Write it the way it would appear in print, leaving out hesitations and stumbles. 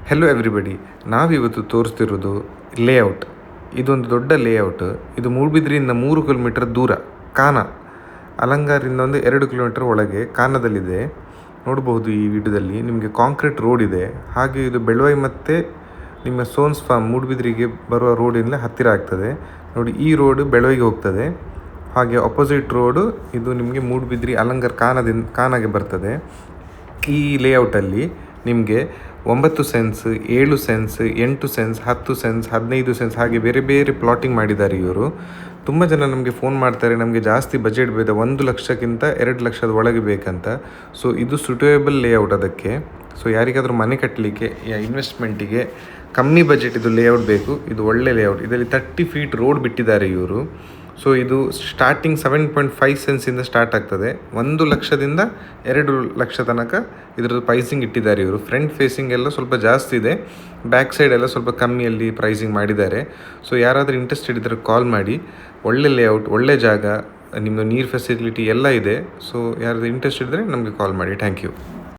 Hello everybody, ನಾವಿವತ್ತು ತೋರಿಸ್ತಿರೋದು layout. ಇದೊಂದು ದೊಡ್ಡ ಲೇಔಟ್. ಇದು ಮೂಡುಬಿದ್ರೆಯಿಂದ 3 ಕಿಲೋಮೀಟರ್ ದೂರ ಕಾನ, ಅಲಂಗಾರಿಂದ ಒಂದು 2 ಕಿಲೋಮೀಟರ್ ಒಳಗೆ ಕಾನದಲ್ಲಿದೆ. ನೋಡಬಹುದು ಈ ವಿಡಿಯೋದಲ್ಲಿ ನಿಮಗೆ ಕಾಂಕ್ರೀಟ್ ರೋಡ್ ಇದೆ. ಹಾಗೆ ಇದು ಬೆಳವೈ ಮತ್ತು ನಿಮ್ಮ ಸೋನ್ಸ್ ಫಾರ್ಮ್ ಮೂಡುಬಿದ್ರೆಗೆ ಬರುವ ರೋಡಿಂದ ಹತ್ತಿರ ಆಗ್ತದೆ. ನೋಡಿ, ಈ ರೋಡ್ ಬೆಳವೈಗೆ ಹೋಗ್ತದೆ. ಹಾಗೆ ಅಪೋಸಿಟ್ ರೋಡು ಇದು ನಿಮಗೆ ಮೂಡುಬಿದ್ರೆ ಅಲಂಗಾರ್ ಕಾನಾಗೆ ಬರ್ತದೆ. ಈ ಲೇಔಟಲ್ಲಿ ನಿಮಗೆ 9 sense, 7 sense, 8 sense, 10 sense, 15 sense ಹಾಗೆ ಬೇರೆ ಬೇರೆ ಪ್ಲಾಟಿಂಗ್ ಮಾಡಿದ್ದಾರೆ ಇವರು. ತುಂಬ ಜನ ನಮಗೆ ಫೋನ್ ಮಾಡ್ತಾರೆ, ನಮಗೆ ಜಾಸ್ತಿ ಬಜೆಟ್ ಬೇಕು, 1 ಲಕ್ಷಕ್ಕಿಂತ 2 ಲಕ್ಷದ ಒಳಗೆ ಬೇಕಂತ. ಸೊ ಇದು ಸುಟೇಬಲ್ ಲೇಔಟ್ ಅದಕ್ಕೆ. ಸೊ ಯಾರಿಗಾದರೂ ಮನೆ ಕಟ್ಟಲಿಕ್ಕೆ ಇನ್ವೆಸ್ಟ್ಮೆಂಟಿಗೆ ಕಮ್ಮಿ ಬಜೆಟ್ ಇದು ಲೇಔಟ್ ಬೇಕು, ಇದು ಒಳ್ಳೆ ಲೇಔಟ್. ಇದರಲ್ಲಿ 30 ಫೀಟ್ ರೋಡ್ ಬಿಟ್ಟಿದ್ದಾರೆ ಇವರು. ಸೊ ಇದು ಸ್ಟಾರ್ಟಿಂಗ್ 7.5 ಸೆನ್ಸಿಂದ ಸ್ಟಾರ್ಟ್ ಆಗ್ತದೆ. 1 ಲಕ್ಷದಿಂದ 2 ಲಕ್ಷ ತನಕ ಇದರದ್ದು ಪ್ರೈಸಿಂಗ್ ಇಟ್ಟಿದ್ದಾರೆ ಇವರು. ಫ್ರಂಟ್ ಫೇಸಿಂಗ್ ಎಲ್ಲ ಸ್ವಲ್ಪ ಜಾಸ್ತಿ ಇದೆ, ಬ್ಯಾಕ್ ಸೈಡ್ ಎಲ್ಲ ಸ್ವಲ್ಪ ಕಮ್ಮಿಯಲ್ಲಿ ಪ್ರೈಸಿಂಗ್ ಮಾಡಿದ್ದಾರೆ. ಸೊ ಯಾರಾದರೂ ಇಂಟ್ರೆಸ್ಟೆಡ್ ಇದ್ದರೆ ಕಾಲ್ ಮಾಡಿ. ಒಳ್ಳೆ ಲೇಔಟ್, ಒಳ್ಳೆ ಜಾಗ, ನಿಮ್ಮದು ನೀರು ಫೆಸಿಲಿಟಿ ಎಲ್ಲ ಇದೆ. ಸೊ ಯಾರಾದರೂ ಇಂಟ್ರೆಸ್ಟ್ ಇದ್ದರೆ ನಮಗೆ ಕಾಲ್ ಮಾಡಿ. Thank you.